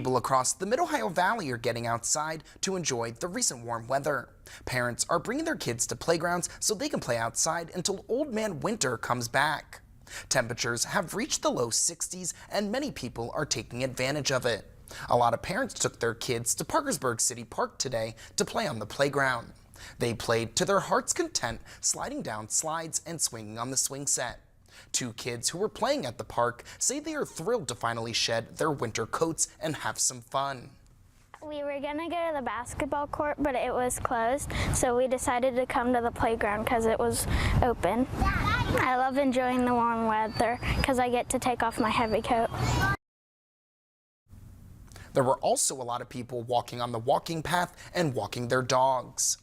People across the Mid-Ohio Valley are getting outside to enjoy the recent warm weather. Parents are bringing their kids to playgrounds so they can play outside until Old Man Winter comes back. Temperatures have reached the low 60s and many people are taking advantage of it. A lot of parents took their kids to Parkersburg City Park today to play on the playground. They played to their heart's content, sliding down slides and swinging on the swing set. Two kids who were playing at the park say they are thrilled to finally shed their winter coats and have some fun. We were going to go to the basketball court, but it was closed, so we decided to come to the playground because it was open. I love enjoying the warm weather because I get to take off my heavy coat. There were also a lot of people walking on the walking path and walking their dogs.